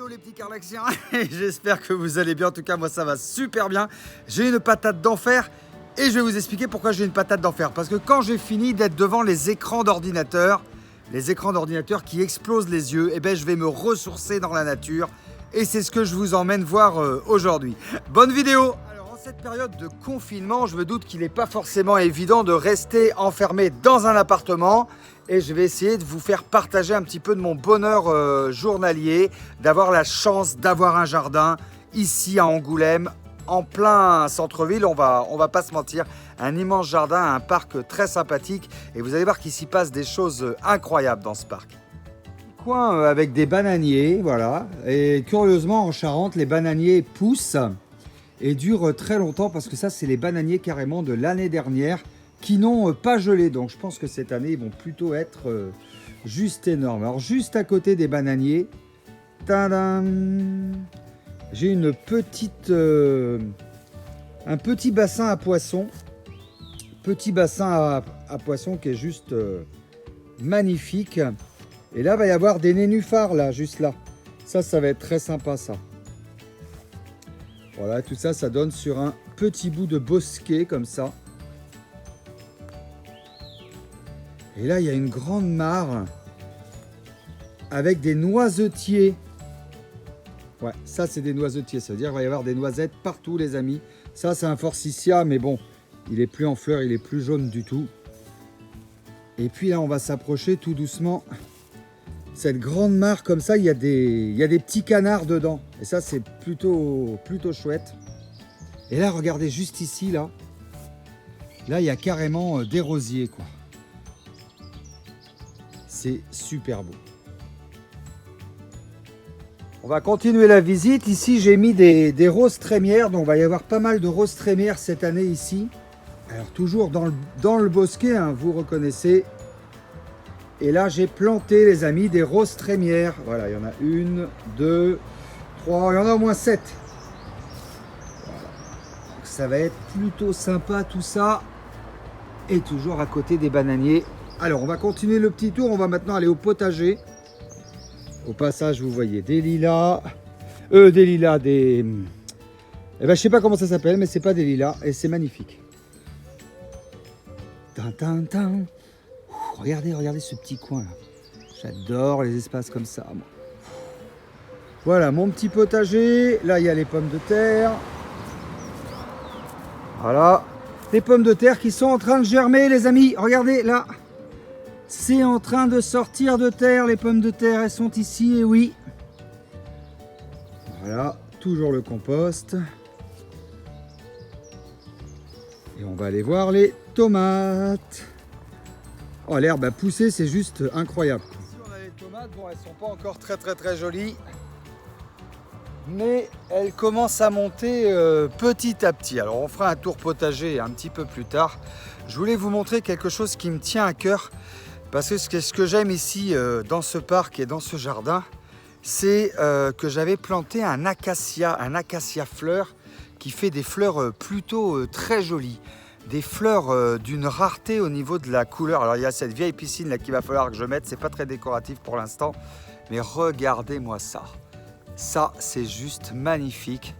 Hello les petits Carlaxiens, j'espère que vous allez bien, en tout cas moi ça va super bien. J'ai une patate d'enfer et je vais vous expliquer pourquoi j'ai une patate d'enfer. Parce que quand j'ai fini d'être devant les écrans d'ordinateur qui explosent les yeux, et ben je vais me ressourcer dans la nature et c'est ce que je vous emmène voir aujourd'hui. Bonne vidéo! Alors en cette période de confinement, je me doute qu'il n'est pas forcément évident de rester enfermé dans un appartement. Et je vais essayer de vous faire partager un petit peu de mon bonheur journalier, d'avoir la chance d'avoir un jardin ici à Angoulême, en plein centre-ville, on va pas se mentir, un immense jardin, un parc très sympathique et vous allez voir qu'il s'y passe des choses incroyables dans ce parc. Coin avec des bananiers, voilà, et curieusement en Charente, les bananiers poussent et durent très longtemps parce que ça c'est les bananiers carrément de l'année dernière qui n'ont pas gelé, donc je pense que cette année ils vont plutôt être juste énormes. Alors juste à côté des bananiers, tadam, j'ai une petite, un petit bassin à poissons, qui est juste magnifique. Et là va y avoir des nénuphars là, juste là. Ça va être très sympa ça. Voilà, tout ça, ça donne sur un petit bout de bosquet comme ça. Et là, il y a une grande mare avec des noisetiers. Ouais, ça, c'est des noisetiers. Ça veut dire qu'il va y avoir des noisettes partout, les amis. Ça, c'est un forsythia, mais bon, il est plus en fleurs, il est plus jaune du tout. Et puis là, on va s'approcher tout doucement. Cette grande mare comme ça, il y a des petits canards dedans. Et ça, c'est plutôt chouette. Et là, regardez juste ici, là. Là, il y a carrément des rosiers, quoi. C'est super beau. On va continuer la visite. Ici, j'ai mis des roses trémières. Donc, il va y avoir pas mal de roses trémières cette année ici. Alors, toujours dans le bosquet, hein, vous reconnaissez. Et là, j'ai planté, les amis, des roses trémières. Voilà, il y en a 1, 2, 3, il y en a au moins 7. Voilà. Donc, ça va être plutôt sympa tout ça. Et toujours à côté des bananiers. Alors, on va continuer le petit tour. On va maintenant aller au potager. Au passage, vous voyez des lilas. Eh ben, je sais pas comment ça s'appelle, mais c'est pas des lilas. Et c'est magnifique. Regardez ce petit coin là. J'adore les espaces comme ça. Voilà, mon petit potager. Là, il y a les pommes de terre. Voilà. Les pommes de terre qui sont en train de germer, les amis. Regardez, là. C'est en train de sortir de terre, les pommes de terre, elles sont ici, et oui. Voilà, toujours le compost. Et on va aller voir les tomates. Oh, l'herbe a poussé, c'est juste incroyable. Ici, on a les tomates, bon, elles sont pas encore très jolies. Mais elles commencent à monter petit à petit. Alors, on fera un tour potager un petit peu plus tard. Je voulais vous montrer quelque chose qui me tient à cœur. Parce que ce que j'aime ici dans ce parc et dans ce jardin, c'est que j'avais planté un acacia fleur qui fait des fleurs plutôt très jolies. Des fleurs d'une rareté au niveau de la couleur. Alors il y a cette vieille piscine là qu'il va falloir que je mette, c'est pas très décoratif pour l'instant. Mais regardez-moi ça. Ça c'est juste magnifique.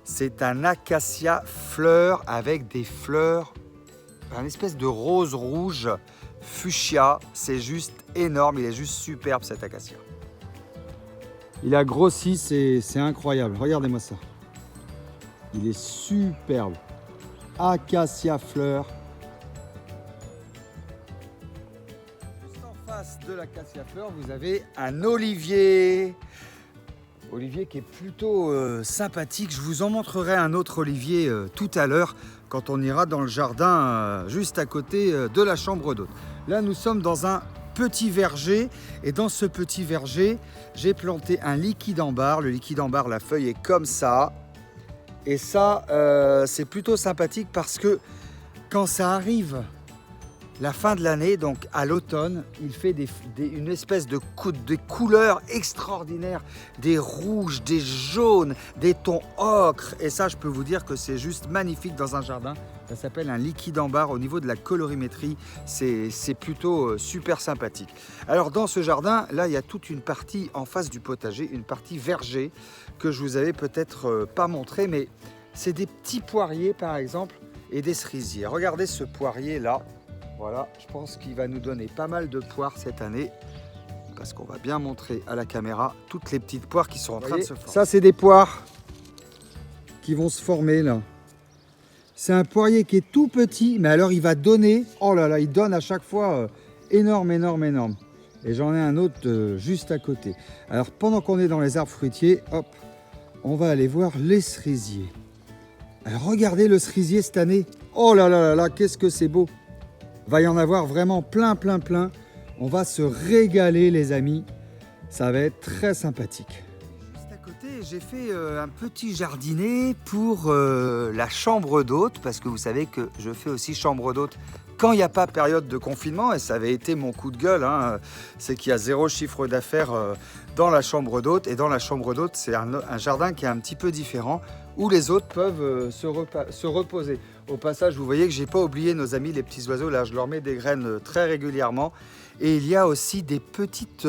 C'est un acacia fleur avec des fleurs, un espèce de rose rouge. Fuchsia, c'est juste énorme, il est juste superbe cet acacia. Il a grossi, c'est incroyable, regardez-moi ça. Il est superbe. Acacia fleur. Juste en face de l'acacia fleur, vous avez un olivier. Olivier qui est plutôt sympathique. Je vous en montrerai un autre olivier tout à l'heure quand on ira dans le jardin juste à côté de la chambre d'hôte. Là, nous sommes dans un petit verger et dans ce petit verger, j'ai planté un liquide ambar. Le liquide ambar, la feuille est comme ça. Et ça, c'est plutôt sympathique parce que quand ça arrive la fin de l'année, donc à l'automne, il fait une espèce de des couleurs extraordinaires, des rouges, des jaunes, des tons ocre. Et ça, je peux vous dire que c'est juste magnifique dans un jardin. Ça s'appelle un liquide ambar. Au niveau de la colorimétrie, c'est plutôt super sympathique. Alors dans ce jardin, là, il y a toute une partie en face du potager, une partie verger que je vous avais peut-être pas montré, mais c'est des petits poiriers par exemple et des cerisiers. Regardez ce poirier là. Voilà, je pense qu'il va nous donner pas mal de poires cette année parce qu'on va bien montrer à la caméra toutes les petites poires qui sont en train de se former. Ça, c'est des poires qui vont se former là. C'est un poirier qui est tout petit, mais alors il va donner, oh là là, il donne à chaque fois énorme, énorme, énorme. Et j'en ai un autre juste à côté. Alors pendant qu'on est dans les arbres fruitiers, hop, on va aller voir les cerisiers. Alors regardez le cerisier cette année. Oh là là là là, qu'est-ce que c'est beau. Va y en avoir vraiment plein, plein, plein. On va se régaler les amis. Ça va être très sympathique. J'ai fait un petit jardinet pour la chambre d'hôte parce que vous savez que je fais aussi chambre d'hôte quand il n'y a pas période de confinement et ça avait été mon coup de gueule, hein, c'est qu'il y a 0 chiffre d'affaires dans la chambre d'hôte et dans la chambre d'hôte c'est un jardin qui est un petit peu différent où les hôtes peuvent se reposer. Au passage vous voyez que j'ai pas oublié nos amis les petits oiseaux, là je leur mets des graines très régulièrement. Et il y a aussi des petites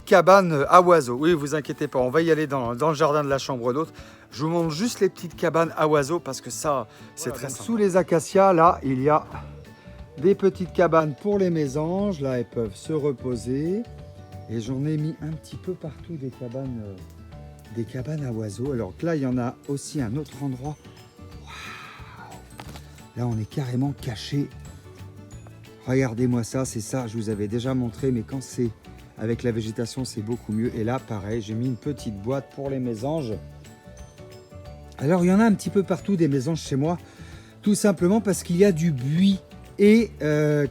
cabanes à oiseaux. Oui, vous inquiétez pas, on va y aller dans le jardin de la chambre d'hôte. Je vous montre juste les petites cabanes à oiseaux parce que ça, c'est très sympa. Sous les acacias, là, il y a des petites cabanes pour les mésanges. Là, elles peuvent se reposer. Et j'en ai mis un petit peu partout des cabanes à oiseaux. Alors que là, il y en a aussi un autre endroit. Waouh! Là, on est carrément caché. Regardez-moi ça, c'est ça, je vous avais déjà montré, mais quand c'est avec la végétation, c'est beaucoup mieux. Et là, pareil, j'ai mis une petite boîte pour les mésanges. Alors, il y en a un petit peu partout des mésanges chez moi, tout simplement parce qu'il y a du buis. Et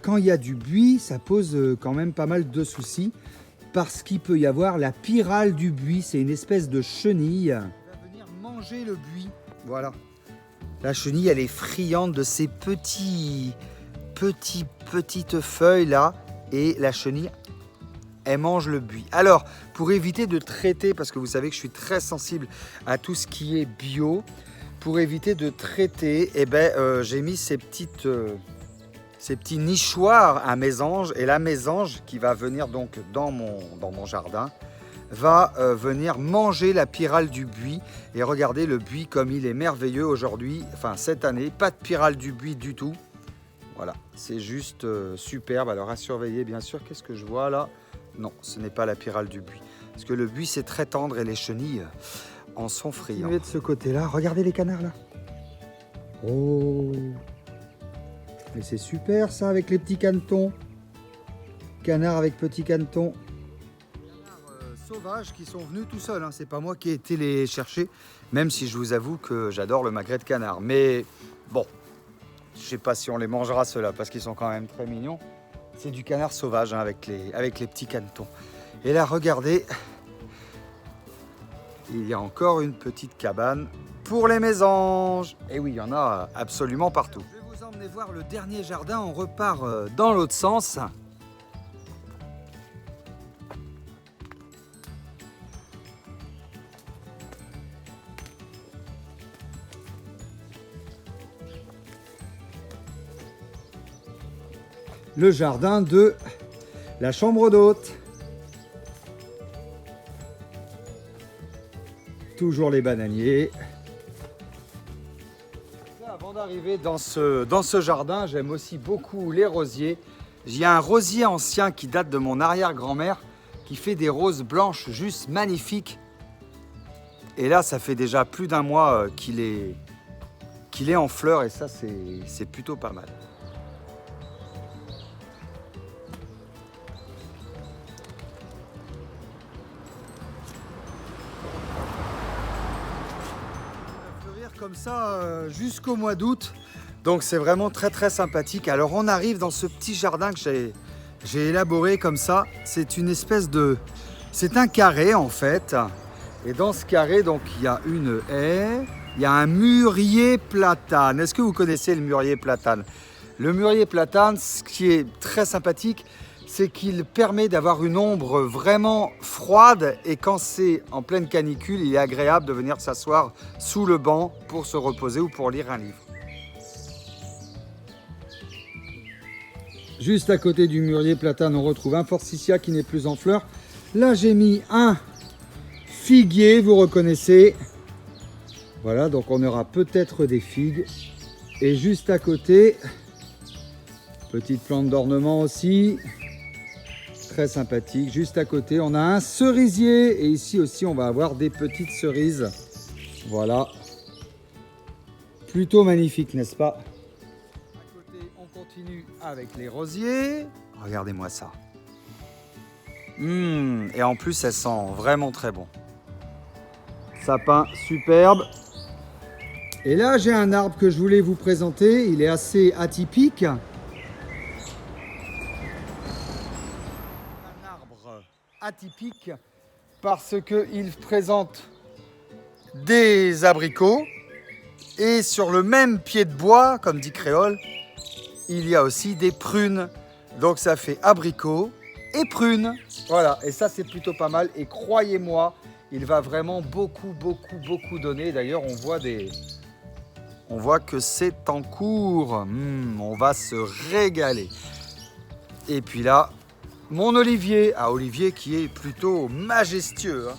quand il y a du buis, ça pose quand même pas mal de soucis, parce qu'il peut y avoir la pyrale du buis. C'est une espèce de chenille. Elle va venir manger le buis. Voilà. La chenille, elle est friande de ces petites feuilles là et la chenille elle mange le buis. Alors pour éviter de traiter, parce que vous savez que je suis très sensible à tout ce qui est bio, pour éviter de traiter, j'ai mis ces petits nichoirs à mésanges et la mésange qui va venir donc dans mon jardin va venir manger la pyrale du buis. Et regardez le buis comme il est merveilleux aujourd'hui, enfin cette année, pas de pyrale du buis du tout. Voilà, c'est juste superbe. Alors à surveiller bien sûr. Qu'est-ce que je vois là? Non, ce n'est pas la pyrale du buis. Parce que le buis c'est très tendre et les chenilles en sont friands. De ce côté-là, regardez les canards là. Oh, mais c'est super ça avec les petits canetons. Canards avec petits canetons. Canards sauvages qui sont venus tout seuls. Hein. C'est pas moi qui ai été les chercher. Même si je vous avoue que j'adore le magret de canard. Mais bon. Je ne sais pas si on les mangera ceux-là parce qu'ils sont quand même très mignons. C'est du canard sauvage hein, avec les petits canetons. Et là, regardez, il y a encore une petite cabane pour les mésanges. Et oui, il y en a absolument partout. Je vais vous emmener voir le dernier jardin. On repart dans l'autre sens. Le jardin de la chambre d'hôte. Toujours les bananiers. Avant d'arriver dans ce jardin, j'aime aussi beaucoup les rosiers. Il y a un rosier ancien qui date de mon arrière-grand-mère qui fait des roses blanches juste magnifiques. Et là, ça fait déjà plus d'1 mois qu'il est en fleurs et ça, c'est plutôt pas mal. Comme ça jusqu'au mois d'août, donc c'est vraiment très très sympathique. Alors on arrive dans ce petit jardin que j'ai élaboré comme ça. C'est une espèce de, c'est un carré en fait, et dans ce carré donc il y a une haie, il y a un mûrier platane. Est-ce que vous connaissez le mûrier platane? Le mûrier platane, ce qui est très sympathique, c'est qu'il permet d'avoir une ombre vraiment froide et quand c'est en pleine canicule, il est agréable de venir s'asseoir sous le banc pour se reposer ou pour lire un livre. Juste à côté du mûrier platane, on retrouve un forsythia qui n'est plus en fleurs. Là, j'ai mis un figuier, vous reconnaissez. Voilà, donc on aura peut-être des figues. Et juste à côté, petite plante d'ornement aussi. Très sympathique. Juste à côté, on a un cerisier. Et ici aussi, on va avoir des petites cerises. Voilà. Plutôt magnifique, n'est-ce pas? À côté, on continue avec les rosiers. Regardez-moi ça. Et en plus, elles sentent vraiment très bon. Sapin superbe. Et là, j'ai un arbre que je voulais vous présenter. Il est assez atypique. Un arbre atypique parce qu'il présente des abricots. Et sur le même pied de bois, comme dit Créole, il y a aussi des prunes. Donc ça fait abricot et prunes. Voilà, et ça c'est plutôt pas mal. Et croyez-moi, il va vraiment beaucoup donner. D'ailleurs, on voit que c'est en cours. On va se régaler. Et puis là, mon olivier. Ah, olivier qui est plutôt majestueux, hein.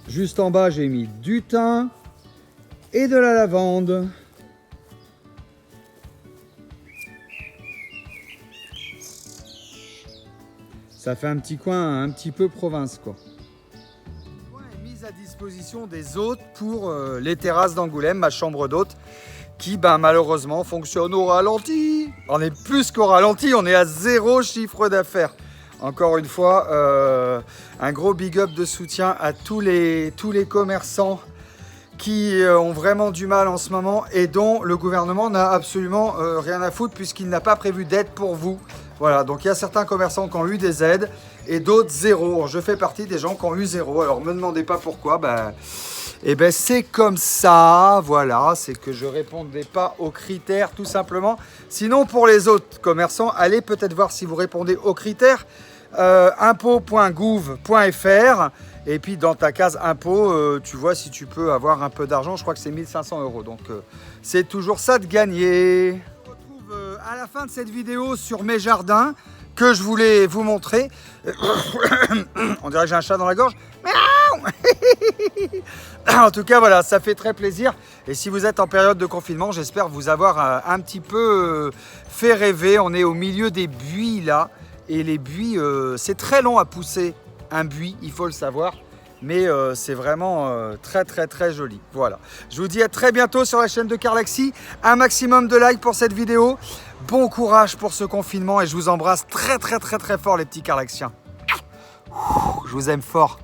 Juste en bas, j'ai mis du thym et de la lavande. Ça fait un petit coin un petit peu province, quoi. Le coin est mis à disposition des hôtes pour les terrasses d'Angoulême, ma chambre d'hôte, qui malheureusement fonctionne au ralenti. On est plus qu'au ralenti, on est à 0 chiffre d'affaires. Encore une fois, un gros big up de soutien à tous les commerçants qui ont vraiment du mal en ce moment et dont le gouvernement n'a absolument rien à foutre puisqu'il n'a pas prévu d'aide pour vous. Voilà, donc il y a certains commerçants qui ont eu des aides et d'autres zéro. Je fais partie des gens qui ont eu zéro. Alors, me demandez pas pourquoi. C'est comme ça, voilà, c'est que je répondais pas aux critères tout simplement. Sinon, pour les autres commerçants, allez peut-être voir si vous répondez aux critères. Impôt.gouv.fr et puis dans ta case impôt, tu vois si tu peux avoir un peu d'argent. Je crois que c'est 1500 €. Donc, c'est toujours ça de gagner. On se retrouve à la fin de cette vidéo sur mes jardins que je voulais vous montrer. On dirait que j'ai un chat dans la gorge. En tout cas, voilà, ça fait très plaisir. Et si vous êtes en période de confinement, j'espère vous avoir un petit peu fait rêver. On est au milieu des buis là. Et les buis, c'est très long à pousser un buis, il faut le savoir. Mais c'est vraiment très joli. Voilà. Je vous dis à très bientôt sur la chaîne de Carlaxi. Un maximum de likes pour cette vidéo. Bon courage pour ce confinement et je vous embrasse très fort les petits Carlaxiens. Je vous aime fort.